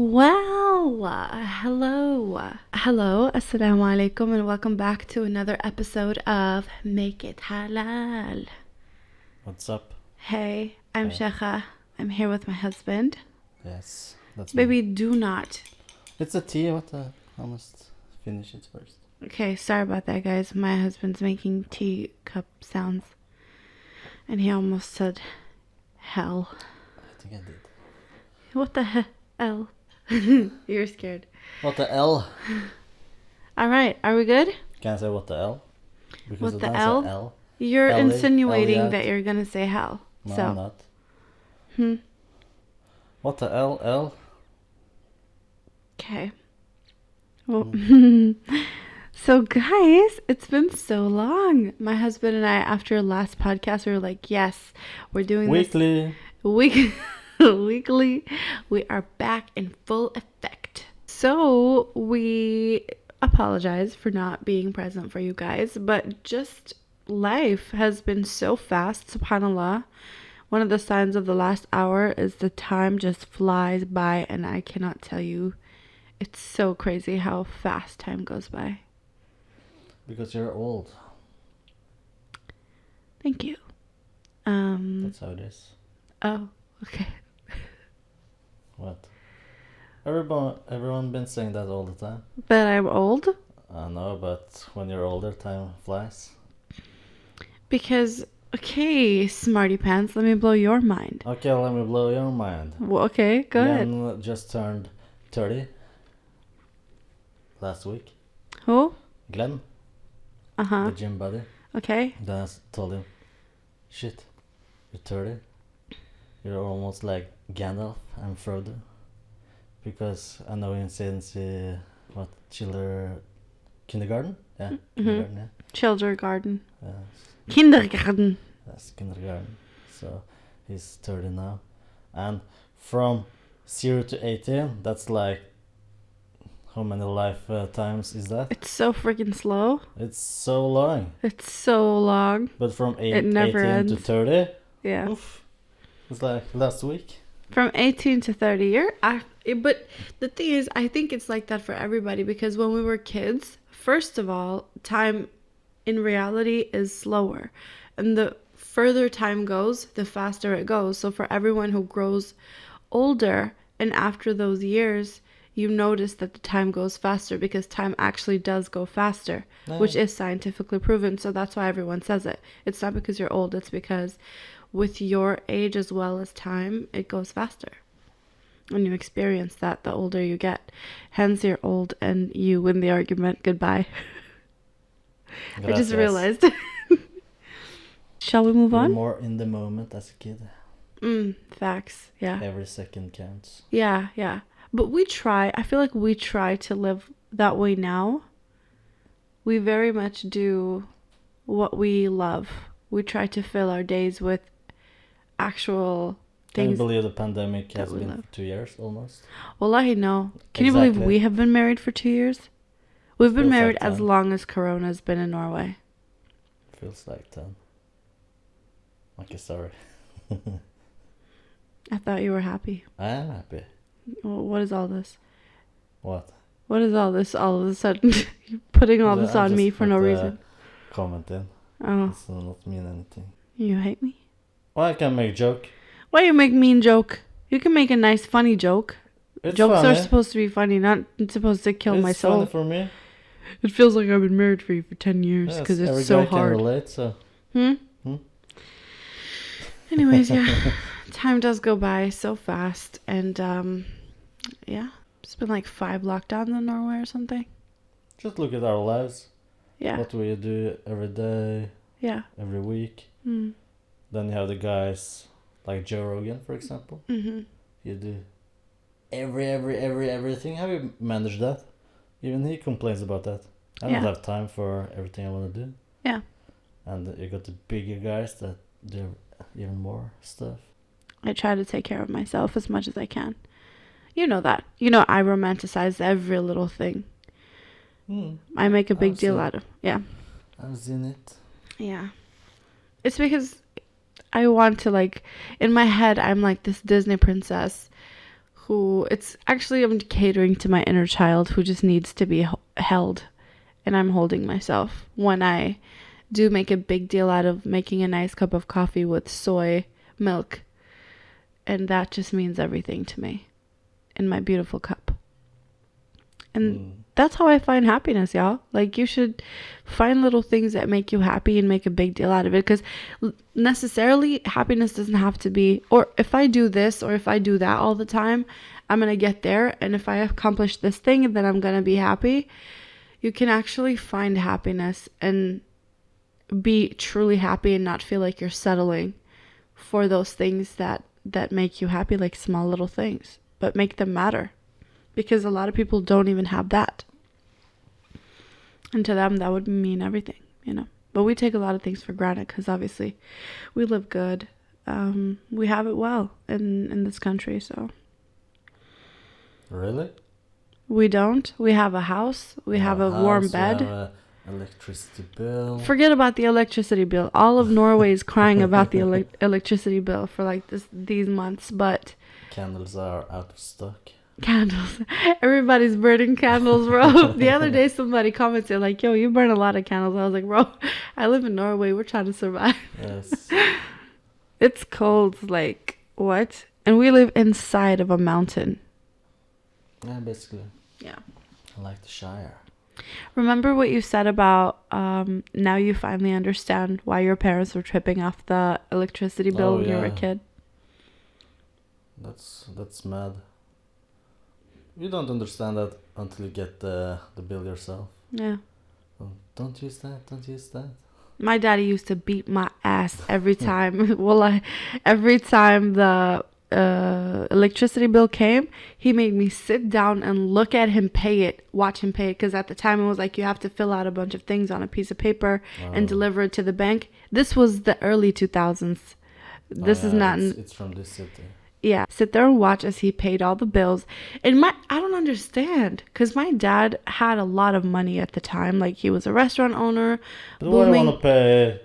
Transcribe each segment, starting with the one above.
Well, hello, assalamu alaikum, and welcome back to another episode of Make It Halal. What's up? Hey, I'm Hey. Sheikha. I'm here with my husband. Yes, that's Baby, me. do not. It's a tea. I must finish it first. Okay, sorry about that, guys. My husband's making tea cup sounds, and he almost said hell. I think I did. What the hell? You're scared. What the L? All right, are we good? Can I say what the L? Because What the that's a L? L. You're Ellie, insinuating Elliot. that you're gonna say hell. No, So. I'm not. What the L? Okay. Well, so guys, it's been so long. My husband and I, after last podcast, we were like, yes, we're doing Weekly. this weekly. We are back in full effect. So we apologize for not being present for you guys, but just life has been so fast, subhanAllah. One of the signs of the last hour is the time just flies by, and I cannot tell you. It's so crazy how fast time goes by. Because you're old. Thank you. That's how it is. Oh, okay. What? Everyone been saying that all the time. But I'm old? I know, but when you're older, time flies. Because, okay, smarty pants, let me blow your mind. Okay, let me blow your mind. Well, okay, go ahead. Glenn just turned 30 last week. Who? Glenn, Uh-huh. the gym buddy. Okay. Then I told him, shit, you're 30. You're almost like Gandalf and Frodo. Because I know him since, Chiller Kindergarten? Yeah, Kindergarten, yeah. Children garden. Yeah, Kindergarten. that's Kindergarten. So he's 30 now. And from 0 to 18, that's like, how many lifetimes is that? It's so freaking slow. It's so long. It's so long. But from It never 18 to ends. 30, Yeah. oof, it's like last week. From 18 to 30, but the thing is, I think it's like that for everybody, because when we were kids, first of all, time in reality is slower, and the further time goes, the faster it goes. So for everyone who grows older and after those years, you notice that the time goes faster, because time actually does go faster, which is scientifically proven. So that's why everyone says it. It's not because you're old, it's because with your age as well as time, it goes faster. And you experience that the older you get. Hence, you're old and you win the argument. Goodbye. I just Gracias. realized. Shall we move You're on? more in the moment as a kid. Facts. Yeah. Every second counts. Yeah. But we try. I feel like we try to live that way now. We very much do what we love. We try to fill our days with actual Can you things. believe the pandemic that has we been love. for 2 years almost? Wallahi, no. Can you believe Exactly. we have been married for 2 years? We've been Feels like married as 10. long as Corona's been in Norway. Feels like 10. Okay, sorry. I thought you were happy. I am happy. Well, what is all this? What? What is all this all of a sudden? You're putting all this I on just me for no put a reason. Comment in. Oh, This does not mean anything. you hate me? Well, I can make joke. Why you make mean joke? You can make a nice funny joke. It's Jokes funny. are supposed to be funny, not supposed to kill it's my soul. funny for me. It feels like I've been married for you for 10 years Yes, because every it's so guy hard. can relate, so. Anyways, yeah. Time does go by so fast, and yeah. It's been like 5 lockdowns in Norway or something. Just look at our lives. Yeah. What we do every day, Yeah. every week. Mm. Then you have the guys like Joe Rogan, for example. Mm-hmm. You do everything. How you manage that? Even he complains about that. I don't Yeah. have time for everything I want to do. Yeah. And you got the bigger guys that do even more stuff. I try to take care of myself as much as I can. You know that. You know I romanticize every little thing. I make a big deal out of. Yeah. I've seen it. Yeah. It's because I want to, like, in my head, I'm like this Disney princess who it's actually I'm catering to my inner child who just needs to be held, and I'm holding myself when I do make a big deal out of making a nice cup of coffee with soy milk, and that just means everything to me in my beautiful cup. And that's how I find happiness, y'all. Like, you should find little things that make you happy and make a big deal out of it, because necessarily happiness doesn't have to be, or if I do this or if I do that all the time, I'm gonna get there, and if I accomplish this thing, then I'm gonna be happy. You can actually find happiness and be truly happy and not feel like you're settling for those things that make you happy, like small little things, but make them matter, because a lot of people don't even have that, and to them that would mean everything, you know. But we take a lot of things for granted because obviously we live good. We have it well in this country. So Really? we don't. We have a house. We have a warm bed. We have a electricity bill. Forget about the electricity bill. All of Norway is crying about the electricity bill for like these months. But Candles are out of stock. Candles. Everybody's burning candles, bro. The other day somebody commented like, yo, you burn a lot of candles. I was like, bro, I live in Norway. We're trying to survive. Yes. It's cold. Like, what? And we live inside of a mountain. Yeah, basically. Yeah. I like the Shire. Remember what you said about now you finally understand why your parents were tripping off the electricity bill when you were a kid? That's mad. You don't understand that until you get the bill yourself. Yeah. Oh, don't use that. My daddy used to beat my ass every time. Every time the electricity bill came, he made me sit down and look at him pay it, watch him pay it, because at the time it was like you have to fill out a bunch of things on a piece of paper and deliver it to the bank. This was the early 2000s. This is not. It's from this city. Yeah, sit there and watch as he paid all the bills. And I don't understand, because my dad had a lot of money at the time. Like, he was a restaurant owner. But why do you want to pay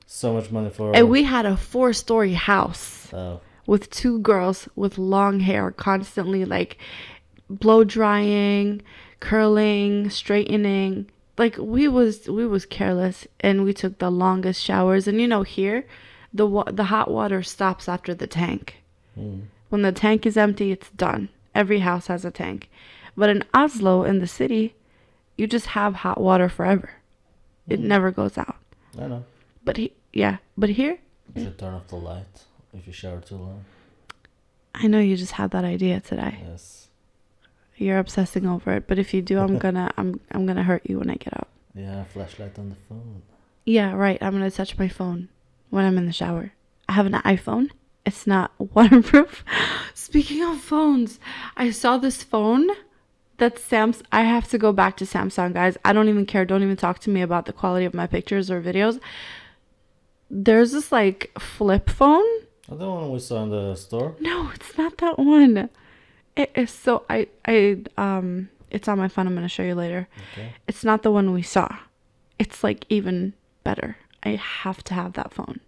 so much money for? And we had a 4-story house with 2 girls with long hair, constantly like blow drying, curling, straightening. Like, we was careless, and we took the longest showers. And you know, here the hot water stops after the tank. When the tank is empty, it's done. Every house has a tank. But in Oslo, in the city, you just have hot water forever. It never goes out. I know. But here, You should turn off the light if you shower too long. I know you just had that idea today. Yes. You're obsessing over it, but if you do, I'm gonna hurt you when I get out. Yeah, flashlight on the phone. Yeah, right. I'm gonna touch my phone when I'm in the shower. I have an iPhone. It's not waterproof. Speaking of phones, I saw this phone that's I have to go back to Samsung, guys. I don't even care. Don't even talk to me about the quality of my pictures or videos. There's this like flip phone. Oh, the one we saw in the store? No, it's not that one. It is so it's on my phone. I'm gonna show you later. Okay. It's not the one we saw. It's like even better. I have to have that phone.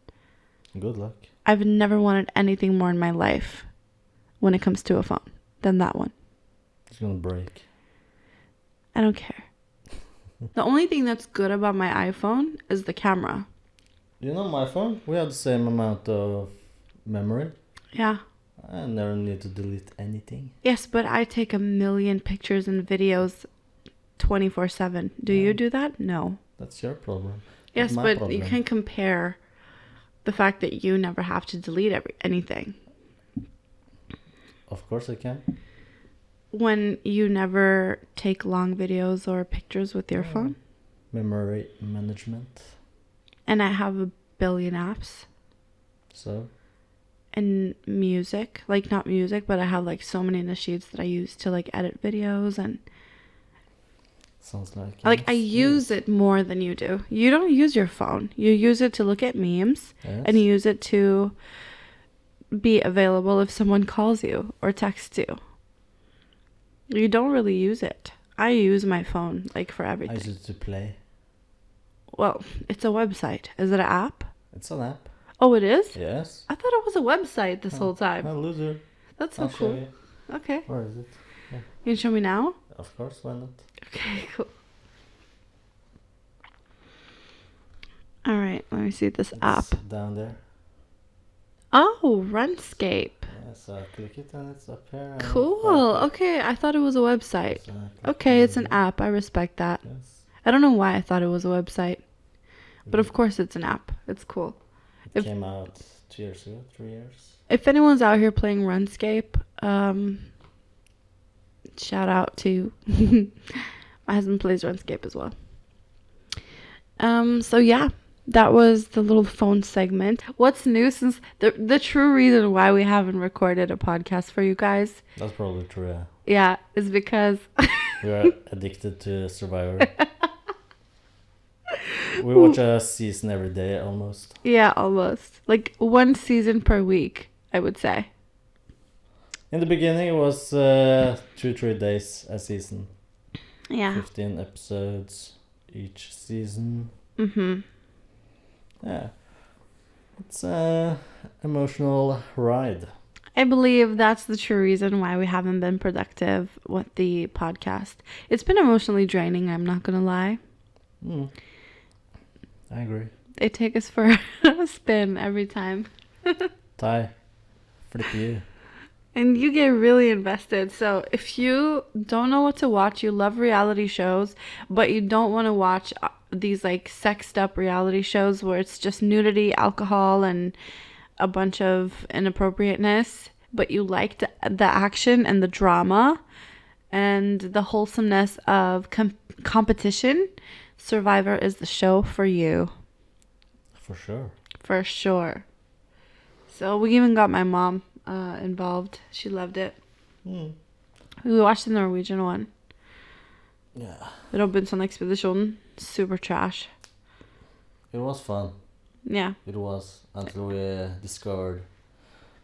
Good luck. I've never wanted anything more in my life when it comes to a phone than that one. It's gonna break. I don't care. The only thing that's good about my iPhone is the camera. You know my phone? We have the same amount of memory. Yeah. I never need to delete anything. Yes, but I take a million pictures and videos 24/7. Do you do that? No. That's your problem. Yes, but problem. you can compare the fact that you never have to delete anything. Of course I can. When you never take long videos or pictures with your phone. Memory management. And I have a billion apps. So? And music. Like, not music, but I have like so many sheets that I use to like edit videos and... Sounds like I use it more than you do. You don't use your phone. You use it to look at memes. Yes. And you use it to be available if someone calls you or texts you. You don't really use it. I use my phone like for everything. I use it to play. Well, it's a website. Is it an app? It's an app. Oh, it is? Yes. I thought it was a website this whole time. A loser. That's so I'll cool. show you. Okay. Where is it? You can show me now? Of course, why not? Okay, cool. All right, let me see this app. It's down there. Oh, Runscape. Yeah, so click it and it's up here. and Cool. up Okay, I thought it was a website. there. So click Okay, it's an on app. I respect that. Yes. I don't know why I thought it was a website, but of course it's an app. It's cool. It if- came out 2 years ago, 3 years. If anyone's out here playing Runscape, shout out to my husband plays Runscape as well. So yeah, that was the little phone segment. What's new since the true reason why we haven't recorded a podcast for you guys, That's probably true, yeah. yeah, is because We are addicted to Survivor. We watch a season every day almost. yeah, almost like one season per week, I would say. In the beginning, it was 2-3 days a season. Yeah. 15 episodes each season. Mhm. Yeah. It's a emotional ride. I believe that's the true reason why we haven't been productive with the podcast. It's been emotionally draining, I'm not gonna lie. I agree. They take us for a spin every time. Ty, flip you. And you get really invested. So if you don't know what to watch, you love reality shows, but you don't want to watch these like sexed up reality shows where it's just nudity, alcohol, and a bunch of inappropriateness, but you like the action and the drama and the wholesomeness of competition, Survivor is the show for you. For sure. For sure. So we even got my mom involved. She loved it. We watched the Norwegian one. Yeah. Robinson-expeditionen. Super trash. It was fun. Yeah. It was until we discovered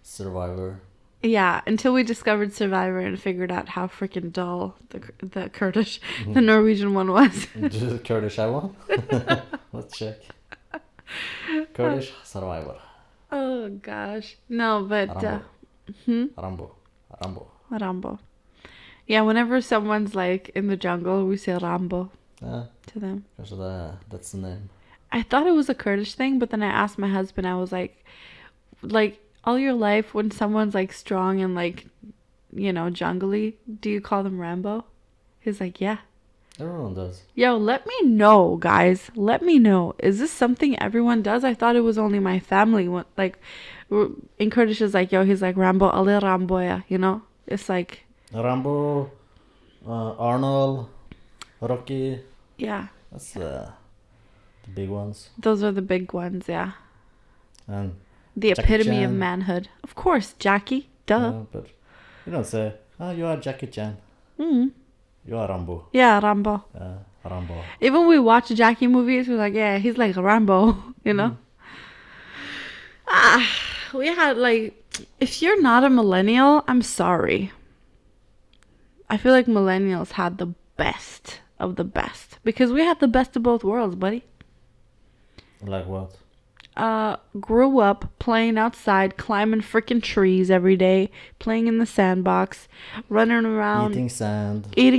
Survivor. Yeah, until we discovered Survivor and figured out how freaking dull the Kurdish, the Norwegian one was. Do Kurdish have one? Let's check. Kurdish Survivor. Oh gosh. No, but Rambo. Rambo. Yeah, whenever someone's like in the jungle, we say Rambo Yeah, to them. that's the name. I thought it was a Kurdish thing, but then I asked my husband, I was like all your life when someone's like strong and like, you know, jungly, do you call them Rambo? He's like, yeah. Everyone does. Yo, let me know, guys. Let me know. Is this something everyone does? I thought it was only my family. Like, in Kurdish is like, yo, he's like, Rambo, Ali Ramboya, you know? It's like... Rambo, Arnold, Rocky. Yeah. That's the big ones. Those are the big ones, yeah. And the Jackie epitome of Chan. manhood. Of course, Jackie. Duh. But you don't say, you are Jackie Chan. You are Rambo. Yeah, Rambo. Rambo. Even we watch Jackie movies, we're like, yeah, he's like Rambo, you know? We had like, if you're not a millennial, I'm sorry. I feel like millennials had the best of the best because we had the best of both worlds, buddy. Like what? Grew up playing outside, climbing freaking trees every day, playing in the sandbox, running around, eating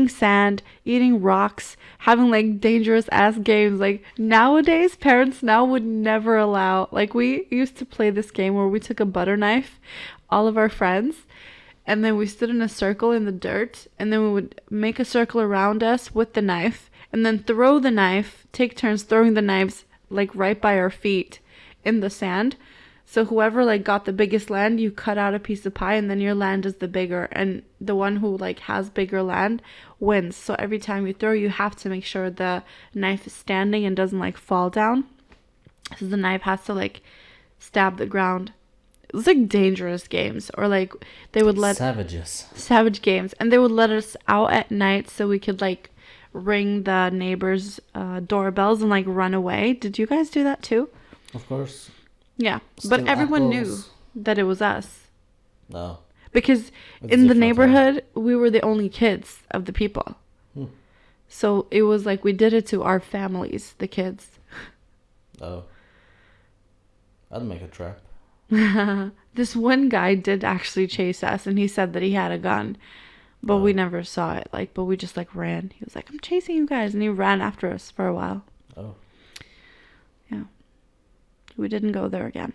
sand, eating rocks, having like dangerous ass games. Like nowadays, parents now would never allow. Like we used to play this game where we took a butter knife, all of our friends, and then we stood in a circle in the dirt, and then we would make a circle around us with the knife, and then throw the knife, take turns throwing the knives like right by our feet in the sand. So whoever like got the biggest land, you cut out a piece of pie and then your land is the bigger, and the one who like has bigger land wins. So every time you throw, you have to make sure the knife is standing and doesn't like fall down. So the knife has to like stab the ground. It was like dangerous games, or like they would let savage games, and they would let us out at night so we could like ring the neighbors' doorbells and like run away. Did you guys do that too? Of course. Yeah, but everyone knew that it was us. No. Because in the neighborhood, we were the only kids of the people. So it was like we did it to our families, the kids. Oh. I'd make a trap. This one guy did actually chase us, and he said that he had a gun, but we never saw it. Like, but we just like ran. He was like, "I'm chasing you guys," and he ran after us for a while. Oh. Yeah. We didn't go there again.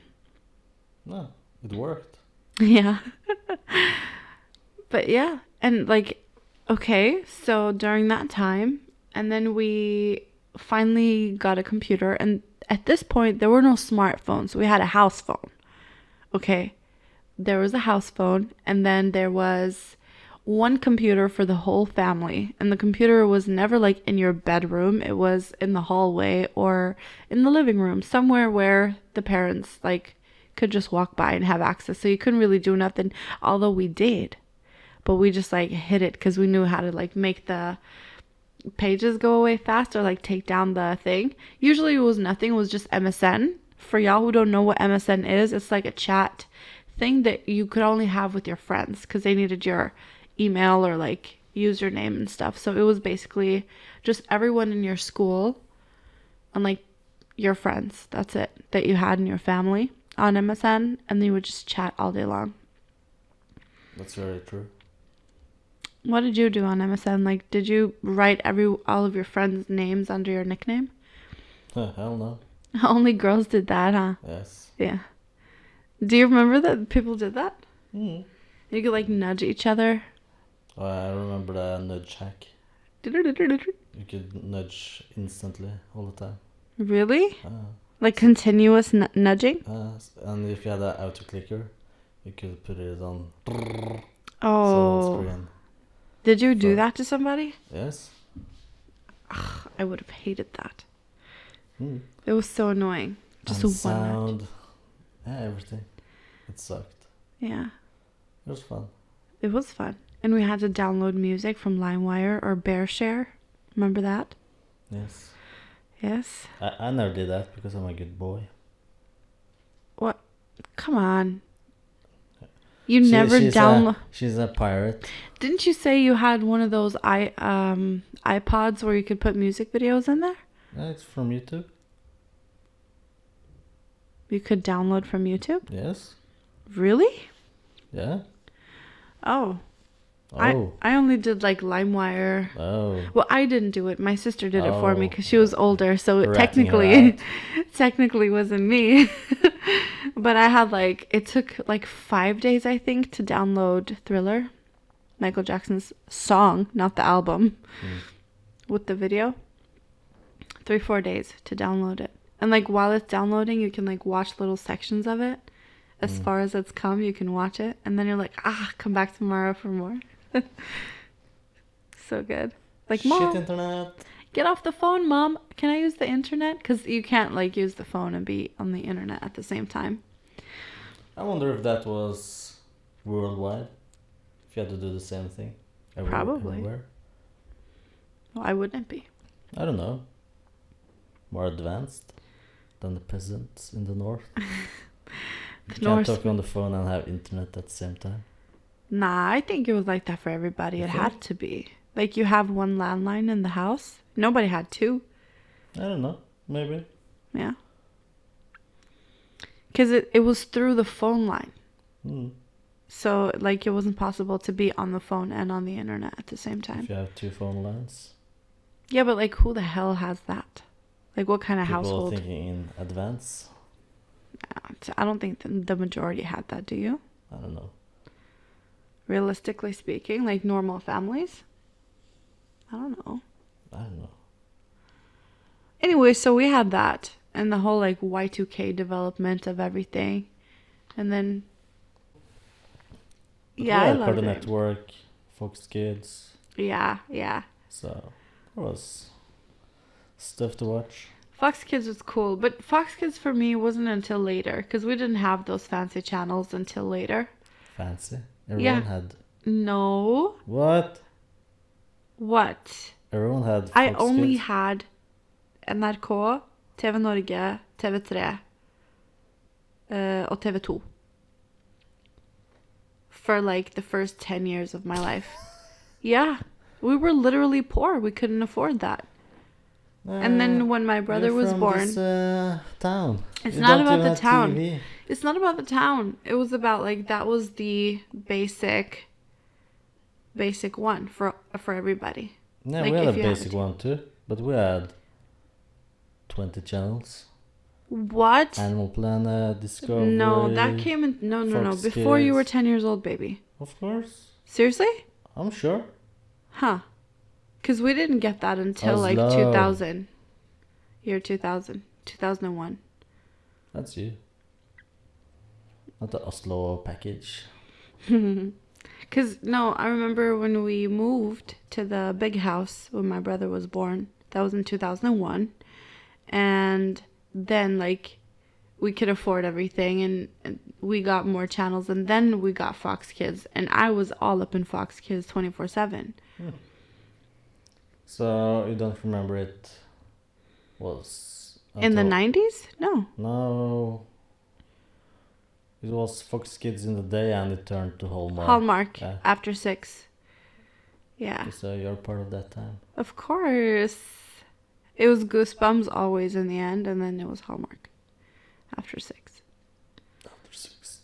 No, it worked. Yeah. But yeah, and like, okay, so during that time, and then we finally got a computer, and at this point there were no smartphones. We had a house phone. Okay, there was a house phone, and then there was one computer for the whole family, and the computer was never like in your bedroom. It was in the hallway or in the living room, somewhere where the parents like could just walk by and have access. So you couldn't really do nothing, although we did, but we just like hid it because we knew how to like make the pages go away fast or like take down the thing. Usually it was nothing, it was just MSN. For y'all who don't know what MSN is, it's like a chat thing that you could only have with your friends because they needed your email or like username and stuff. So it was basically just everyone in your school and like your friends. That's it, that you had in your family on MSN, and then you would just chat all day long. That's very true. What did you do on MSN? Like, did you write all of your friends' names under your nickname? Hell no. Only girls did that, huh? Yes. Yeah. Do you remember that people did that? Mm. You could like nudge each other. Oh, I remember the nudge hack. Really? You could nudge instantly all the time. Like continuous nudging? And if you had an auto clicker, you could put it on. Oh. Screen. Did you do that to somebody? Yes. Ugh, I would have hated that. Mm. It was so annoying. Just and one sound. nudge. Yeah, everything. It sucked. Yeah. It was fun. It was fun. And we had to download music from LimeWire or BearShare. Remember that? Yes. Yes. I never did that because I'm a good boy. What? Come on. You never download. She's a pirate. Didn't you say you had one of those iPods where you could put music videos in there? Yeah, it's from YouTube. You could download from YouTube? Yes. Really? Yeah. Oh. Oh. I only did like LimeWire. Oh. Well, I didn't do it. My sister did it for me because she was older, so it technically wasn't me. But I had like, it took like 5 days, I think, to download Thriller, Michael Jackson's song, not the album, with the video. 3-4 days to download it. And like while it's downloading, you can like watch little sections of it. As far as it's come, you can watch it. And then you're like, come back tomorrow for more. So good. Like, Mom, shit, internet. Get off the phone, Mom. Can I use the internet? Because you can't like use the phone and be on the internet at the same time. I wonder if that was worldwide. If you had to do the same thing. Probably. Everywhere. Why wouldn't it be? I don't know. More advanced than the peasants in the north. You can't talk on the phone and have internet at the same time. Nah, I think it was like that for everybody. It had to be. Like, you have one landline in the house. Nobody had two. I don't know. Maybe. Yeah. Because it was through the phone line. So, like, it wasn't possible to be on the phone and on the internet at the same time. If you have two phone lines. Yeah, but, like, who the hell has that? Like, what kind of household? People thinking in advance. I don't think the majority had that, do you? I don't know. Realistically speaking, like normal families? I don't know. Anyway, so we had that. And the whole like Y2K development of everything. And then... Yeah, I loved Cartoon it. Network, Fox Kids. Yeah. So, it was stuff to watch. Fox Kids was cool, but Fox Kids for me wasn't until later because we didn't have those fancy channels until later. Fancy? Everyone had. No. What? Everyone had Fox I only Kids. had NRK, TV Norge, TV3 og TV2 for like the first 10 years of my life. Yeah. We were literally poor. We couldn't afford that. And then when my brother was born... This, town. It's You not don't about even the have town. TV. It's not about the town. It was about like that was the basic one for everybody. Yeah, Like we had if a you have basic it. one too, but we had 20 channels. What? Animal Planet, Discovery. No, that came in. No. Fox Before you were Kids. 10 years old, baby. Of course. Seriously? I'm sure. Huh. Because we didn't get that until like Oslo. 2000. Year 2000. 2001. That's you. Not the Oslo package. Because, no, I remember when we moved to the big house when my brother was born. That was in 2001. And then, like, we could afford everything and we got more channels. And then we got Fox Kids. And I was all up in Fox Kids 24/7. So you don't remember it was In the until- 90s? No. No. It was Fox Kids in the day and it turned to Hallmark. Hallmark Yeah. after 6. Yeah. So you're part of that time. Of course. It was Goosebumps always in the end, and then it was Hallmark after 6. After 6.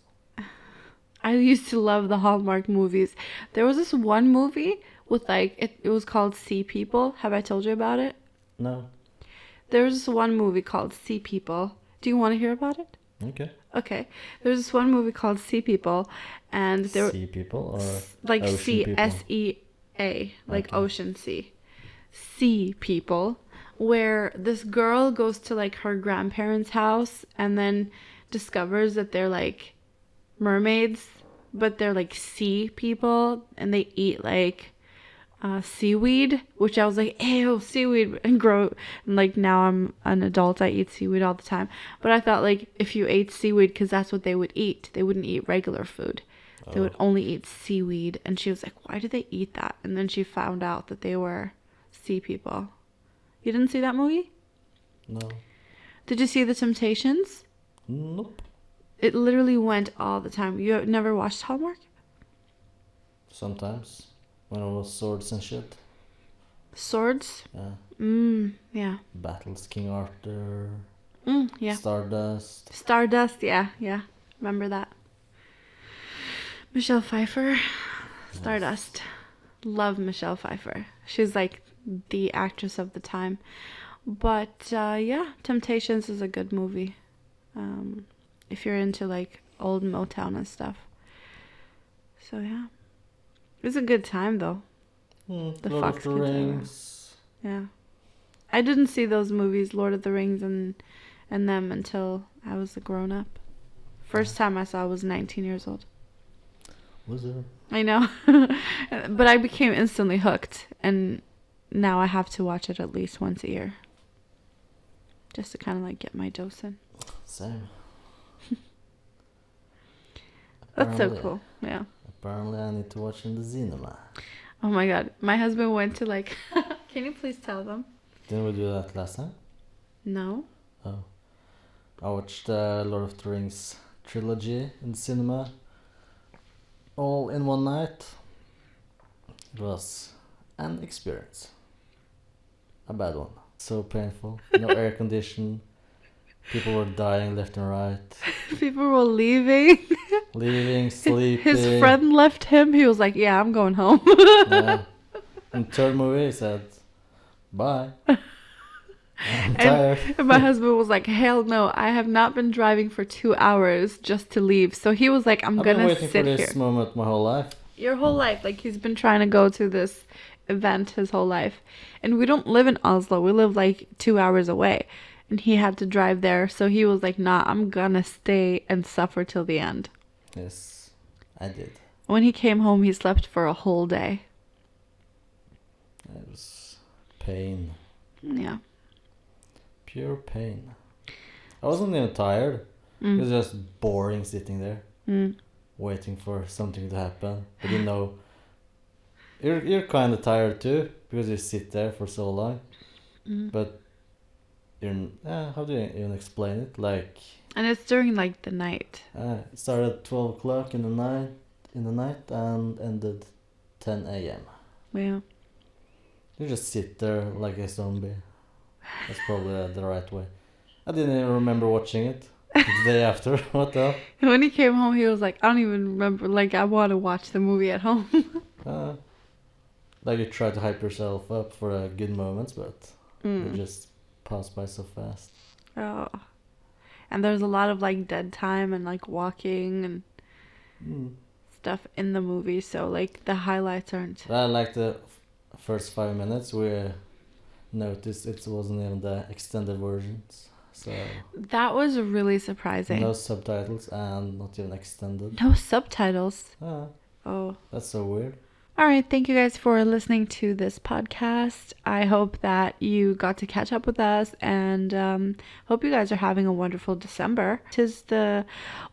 I used to love the Hallmark movies. There was this one movie with like it was called Sea People. Have I told you about it? No. There was this one movie called Sea People. Do you want to hear about it? Okay. Okay. There's this one movie called Sea People, and there Sea people or like ocean sea people? SEA, like Okay. ocean sea. Sea People, where this girl goes to like her grandparents' house and then discovers that they're like mermaids, but they're like sea people and they eat like seaweed, which I was like, ew, seaweed, and grow. And like now I'm an adult, I eat seaweed all the time. But I thought like if you ate seaweed, because that's what they would eat, they wouldn't eat regular food. They would only eat seaweed. And she was like, why do they eat that? And then she found out that they were sea people. You didn't see that movie? No. Did you see The Temptations? Nope. It literally went all the time. You have never watched Hallmark? Sometimes. When it was swords and shit. Swords? Yeah. Yeah. Battles, King Arthur. Yeah. Stardust. Stardust, yeah. Remember that. Michelle Pfeiffer. Stardust. Love Michelle Pfeiffer. She's like the actress of the time. But yeah, Temptations is a good movie. If you're into like old Motown and stuff. So yeah. It was a good time though. The Lord Fox of the Kids era. Rings. Yeah. I didn't see those movies, Lord of the Rings and them until I was a grown up. First time I saw was 19 years old. Was there? I know. But I became instantly hooked and now I have to watch it at least once a year. Just to kind of like get my dose in. Same. That's so Apparently- cool. Yeah. Apparently I need to watch in the cinema. Oh my god. My husband went to like can you please tell them? Didn't we do that last time? No. Oh. I watched the Lord of the Rings trilogy in the cinema. All in one night. It was an experience. A bad one. So painful. No air condition. People were dying left and right. People were leaving. Leaving, sleeping. His friend left him. He was like, yeah, I'm going home. Yeah. In the third movie, he said, bye. I'm And tired. my husband was like, hell no, I have not been driving for 2 hours just to leave. So he was like, I'm I've been gonna waiting for sit this here. moment my whole life. Your whole life. Like he's been trying to go to this event his whole life. And we don't live in Oslo. We live like 2 hours away. And he had to drive there. So he was like, nah, I'm gonna stay and suffer till the end. Yes, I did. When he came home, he slept for a whole day. It was pain. Yeah. Pure pain. I wasn't even tired. It was just boring sitting there. Waiting for something to happen. But you know, you're kind of tired too. Because you sit there for so long. But you're... how do you even explain it? Like... And it's during like the night. it started at 12 o'clock in the night and ended 10 a.m. Yeah. You just sit there like a zombie. That's probably the right way. I didn't even remember watching it. The day after. What the hell? When he came home, he was like, I don't even remember. Like, I want to watch the movie at home. Like you try to hype yourself up for good moments, but they Mm. just pass by so fast. Oh. And there's a lot of like dead time and like walking and stuff in the movie. So like the highlights aren't. I like the first 5 minutes. We noticed it wasn't even the extended versions. So That was really surprising. no subtitles and not even extended. No subtitles. Ah, Oh. that's so weird. All right. Thank you guys for listening to this podcast. I hope that you got to catch up with us and hope you guys are having a wonderful December. 'Tis the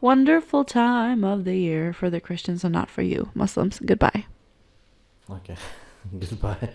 wonderful time of the year for the Christians and not for you, Muslims. Goodbye. Okay, goodbye.